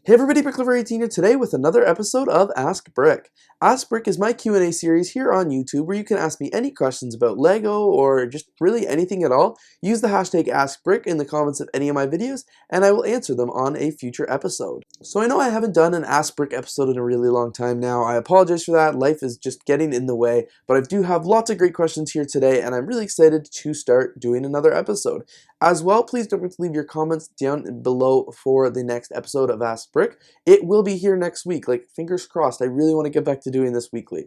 Hey everybody, BrickLoot18 here today with another episode of Ask Brick. Ask Brick is my Q&A series here on YouTube where you can ask me any questions about LEGO or just really anything at all. Use the hashtag AskBrick in the comments of any of my videos and I will answer them on a future episode. So I know I haven't done an Ask Brick episode in a really long time now. I apologize for that. Life is just getting in the way, but I do have lots of great questions here today and I'm really excited to start doing another episode. As well, please don't forget to leave your comments down below for the next episode of Ask Brick. It will be here next week, like fingers crossed. I really want to get back to doing this weekly.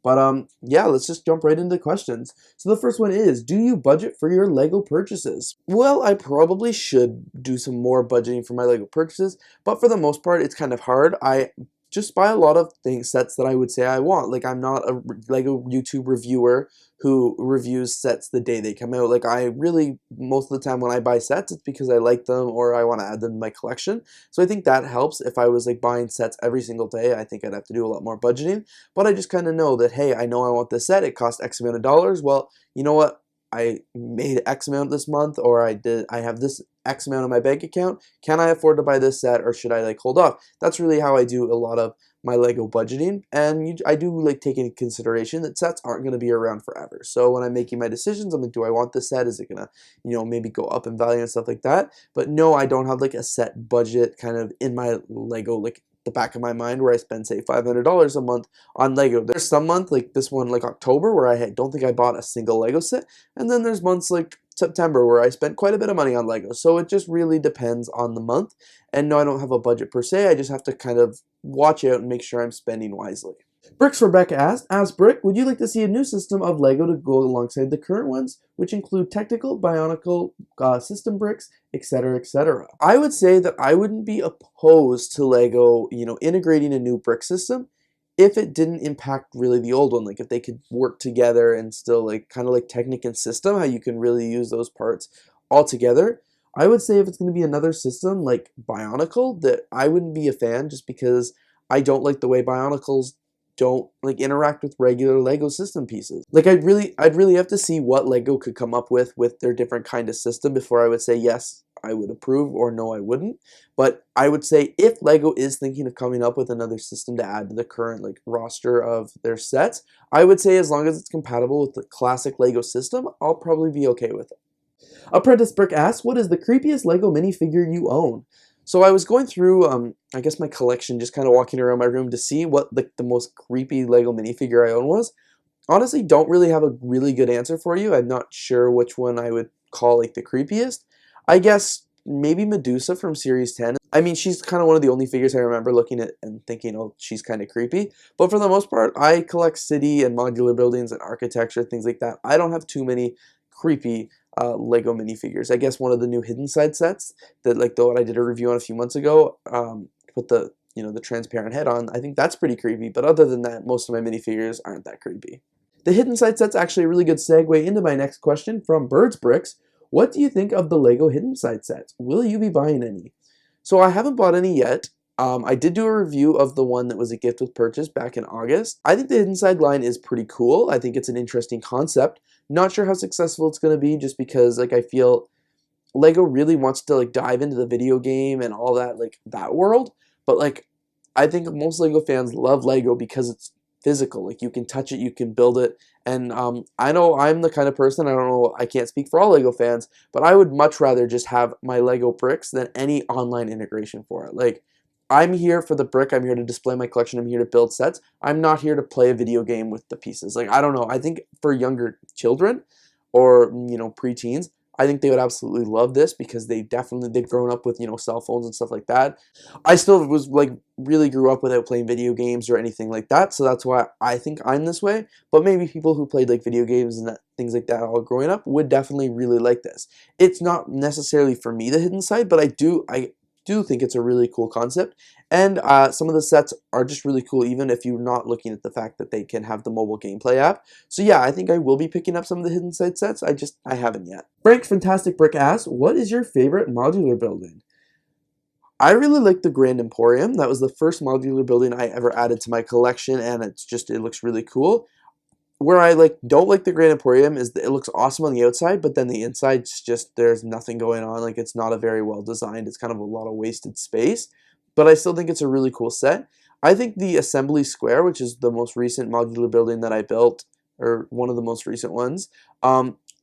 But yeah, let's just jump right into questions. So the first one is, do you budget for your LEGO purchases? Well, I probably should do some more budgeting for my LEGO purchases, but for the most part, it's kind of hard. I just buy a lot of sets that I would say I want. Like, I'm not a LEGO YouTube reviewer who reviews sets the day they come out. Like, I really, most of the time when I buy sets, it's because I like them or I want to add them to my collection. So I think that helps. If I was like buying sets every single day, I think I'd have to do a lot more budgeting. But I just kind of know that, hey, I know I want this set. It costs X amount of dollars. Well, you know what? I made X amount this month, or I have this X amount in my bank account. Can I afford to buy this set, or should I like hold off? That's really how I do a lot of my LEGO budgeting, and I do like take into consideration that sets aren't going to be around forever. So when I'm making my decisions, I'm like, do I want this set? Is it gonna, maybe go up in value and stuff like that? But no, I don't have like a set budget kind of in my LEGO like the back of my mind where I spend say $500 a month on LEGO. There's some month like this one, like October, where I don't think I bought a single LEGO set, and then there's months like September where I spent quite a bit of money on LEGO. So it just really depends on the month. And no, I don't have a budget per se. I just have to kind of watch out and make sure I'm spending wisely. Bricks Rebecca asked, as Brick, would you like to see a new system of LEGO to go alongside the current ones, which include technical, bionicle, system bricks, etc., etc.? I would say that I wouldn't be opposed to LEGO, integrating a new brick system if it didn't impact really the old one. Like if they could work together and still like kind of like Technic and System, how you can really use those parts all together. I would say if it's going to be another system like Bionicle, that I wouldn't be a fan just because I don't like the way Bionicles don't like interact with regular LEGO system pieces. Like I'd really have to see what LEGO could come up with their different kind of system before I would say yes, I would approve, or no, I wouldn't. But I would say if LEGO is thinking of coming up with another system to add to the current like roster of their sets, I would say as long as it's compatible with the classic LEGO system, I'll probably be okay with it. Apprentice Brick asks, what is the creepiest LEGO minifigure you own? So I was going through, I guess my collection, just kind of walking around my room to see what the most creepy LEGO minifigure I own was. Honestly, don't really have a really good answer for you. I'm not sure which one I would call like the creepiest. I guess maybe Medusa from Series 10. I mean, she's kind of one of the only figures I remember looking at and thinking, oh, she's kind of creepy. But for the most part, I collect city and modular buildings and architecture, things like that. I don't have too many creepy LEGO minifigures. I guess one of the new Hidden Side sets that like the one I did a review on a few months ago, put the the transparent head on. I think that's pretty creepy. But other than that, most of my minifigures aren't that creepy. The Hidden Side set's actually a really good segue into my next question from Birds Bricks. What do you think of the LEGO Hidden Side sets? Will you be buying any? So I haven't bought any yet. I did do a review of the one that was a gift with purchase back in August. I think the Hidden Side line is pretty cool. I think it's an interesting concept. Not sure how successful it's going to be just because like I feel LEGO really wants to like dive into the video game and all that like that world. But like I think most LEGO fans love LEGO because it's physical. Like you can touch it, you can build it. And I know I'm the kind of person, I don't know, I can't speak for all LEGO fans, but I would much rather just have my LEGO bricks than any online integration for it. Like I'm here for the brick, I'm here to display my collection, I'm here to build sets. I'm not here to play a video game with the pieces. Like I don't know, I think for younger children or preteens, I think they would absolutely love this because they've grown up with cell phones and stuff like that. I still was like really grew up without playing video games or anything like that, so that's why I think I'm this way. But maybe people who played like video games and things like that all growing up would definitely really like this. It's not necessarily for me, the Hidden Side, but I do think it's a really cool concept, and some of the sets are just really cool even if you're not looking at the fact that they can have the mobile gameplay app. So yeah, I think I will be picking up some of the Hidden Side sets. I haven't yet. Frank Fantastic Brick asks, what is your favorite modular building? I really like the Grand Emporium. That was the first modular building I ever added to my collection, and it looks really cool. Where I don't like the Grand Emporium is that it looks awesome on the outside, but then the inside's just there's nothing going on. Like it's not a very well designed. It's kind of a lot of wasted space. but I still think it's a really cool set. I think the assembly square, which is the most recent modular building that I built, or one of the most recent ones,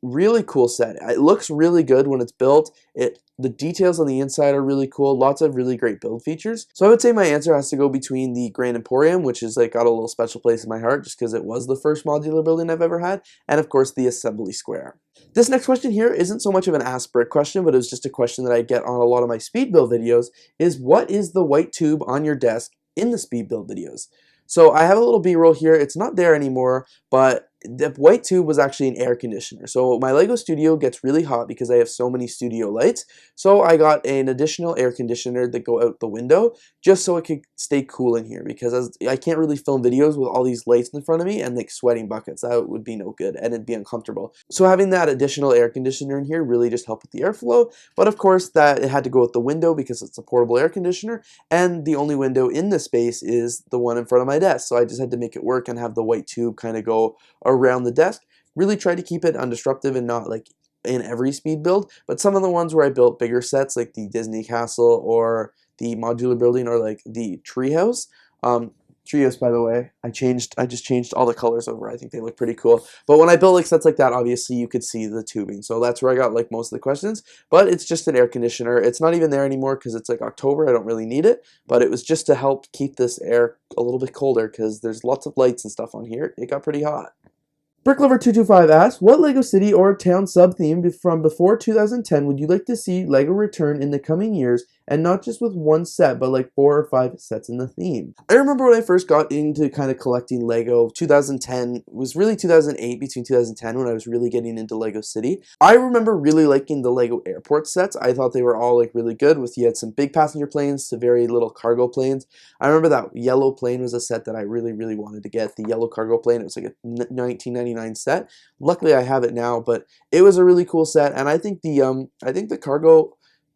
really cool set. It looks really good when it's built. The details on the inside are really cool. Lots of really great build features. So I would say my answer has to go between the Grand Emporium, which is like got a little special place in my heart just because it was the first modular building I've ever had, and of course the assembly square. This next question here isn't so much of an Ask Brick question, but it was just a question that I get on a lot of my speed build videos, is what is the white tube on your desk in the speed build videos? So I have a little B-roll here. It's not there anymore, but the white tube was actually an air conditioner. So my LEGO studio gets really hot because I have so many studio lights. So I got an additional air conditioner that go out the window just so it could stay cool in here, because I can't really film videos with all these lights in front of me and like sweating buckets. That would be no good and it'd be uncomfortable. So having that additional air conditioner in here really just helped with the airflow. But of course that it had to go out the window because it's a portable air conditioner, and the only window in the space is the one in front of my desk. So I just had to make it work and have the white tube kind of go around the desk. Really try to keep it undisruptive and not like in every speed build, but some of the ones where I built bigger sets like the Disney Castle or the modular building or like the treehouse. Treehouse, by the way, I just changed all the colors over. I think they look pretty cool. But when I built like sets like that, obviously you could see the tubing. So that's where I got like most of the questions. But it's just an air conditioner. It's not even there anymore because it's like October. I don't really need it. But it was just to help keep this air a little bit colder because there's lots of lights and stuff on here. It got pretty hot. BrickLover225 asks, what LEGO city or town sub-theme from before 2010 would you like to see LEGO return in the coming years, and not just with one set, but like 4 or 5 sets in the theme? I remember when I first got into kind of collecting LEGO, 2010, was really 2008, between 2010 when I was really getting into LEGO City. I remember really liking the LEGO airport sets. I thought they were all like really good, you had some big passenger planes to very little cargo planes. I remember that yellow plane was a set that I really, really wanted to get, the yellow cargo plane. It was like a 1999 set. Luckily I have it now, but it was a really cool set, and I think the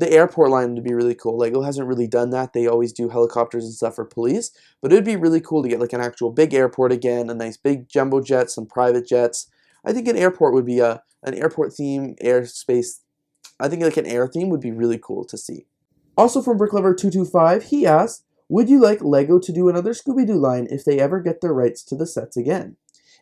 airport line would be really cool. LEGO hasn't really done that. They always do helicopters and stuff for police, but it would be really cool to get like an actual big airport again, a nice big jumbo jet, some private jets. I think an airport would be an airport theme, airspace. I think like an air theme would be really cool to see. Also from BrickLover225, he asks, would you like LEGO to do another Scooby Doo line if they ever get their rights to the sets again?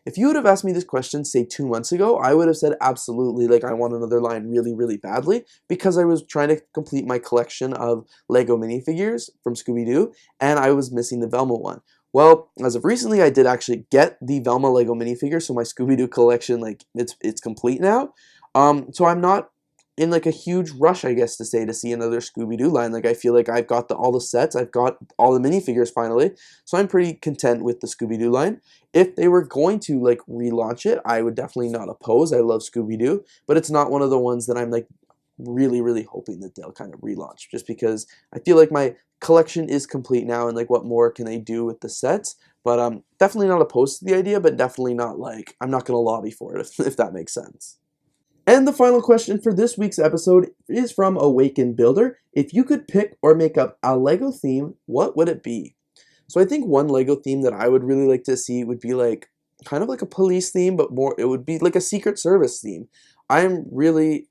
If you would have asked me this question, say 2 months ago, I would have said absolutely, like I want another line really, really badly, because I was trying to complete my collection of LEGO minifigures from Scooby Doo, and I was missing the Velma one. Well, as of recently, I did actually get the Velma LEGO minifigure, so my Scooby Doo collection, like, it's complete now. So I'm not in like a huge rush, I guess to say, to see another Scooby Doo line. Like I feel like I've got all the sets, I've got all the minifigures finally, so I'm pretty content with the Scooby Doo line. If they were going to like relaunch it, I would definitely not oppose. I love Scooby Doo, but it's not one of the ones that I'm like really, really hoping that they'll kind of relaunch, just because I feel like my collection is complete now, and like what more can they do with the sets? But definitely not opposed to the idea, but definitely not like, I'm not going to lobby for it, if that makes sense. And the final question for this week's episode is from Awakened Builder. If you could pick or make up a LEGO theme, what would it be? So I think one LEGO theme that I would really like to see would be like kind of like a police theme, but more, it would be like a Secret Service theme. I really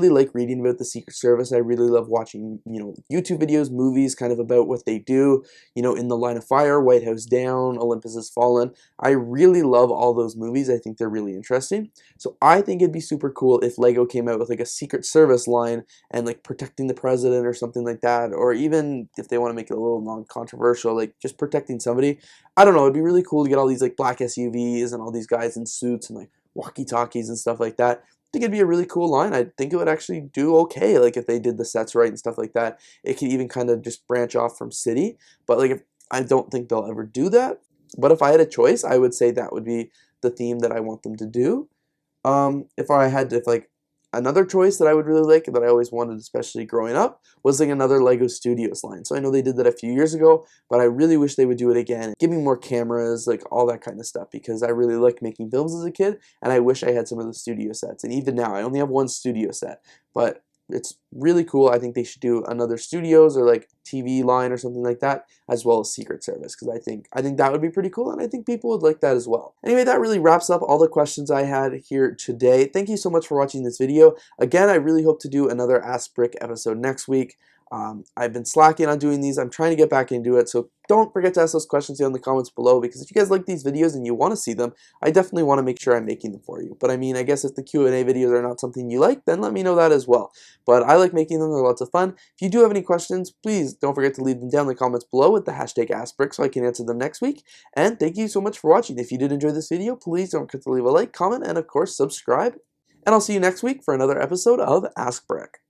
like reading about the Secret Service. I really love watching, YouTube videos, movies kind of about what they do, In the Line of Fire, White House Down, Olympus Has Fallen. I really love all those movies. I think they're really interesting. So I think it'd be super cool if LEGO came out with like a Secret Service line and like protecting the president or something like that, or even if they want to make it a little non-controversial, like just protecting somebody. I don't know, it'd be really cool to get all these like black SUVs and all these guys in suits and like walkie-talkies and stuff like that. I think it'd be a really cool line. I think it would actually do okay, like if they did the sets right and stuff like that. It could even kind of just branch off from city, but like I don't think they'll ever do that. But if I had a choice, I would say that would be the theme that I want them to do. If like another choice that I would really like, that I always wanted, especially growing up, was like another LEGO Studios line. So I know they did that a few years ago, but I really wish they would do it again. Give me more cameras, like all that kind of stuff, because I really liked making films as a kid, and I wish I had some of the studio sets. And even now, I only have one studio set, but it's really cool. I think they should do another studios or like TV line or something like that, as well as Secret Service, because I think that would be pretty cool, and I think people would like that as well. Anyway, that really wraps up all the questions I had here today. Thank you so much for watching this video. Again, I really hope to do another Ask Brick episode next week. I've been slacking on doing these. I'm trying to get back into it, so don't forget to ask those questions down in the comments below, because if you guys like these videos and you want to see them, I definitely want to make sure I'm making them for you. But I mean, I guess if the Q&A videos are not something you like, then let me know that as well. But I like making them. They're lots of fun. If you do have any questions, please don't forget to leave them down in the comments below with the hashtag AskBrick so I can answer them next week. And thank you so much for watching. If you did enjoy this video, please don't forget to leave a like, comment, and of course subscribe. And I'll see you next week for another episode of Ask Brick.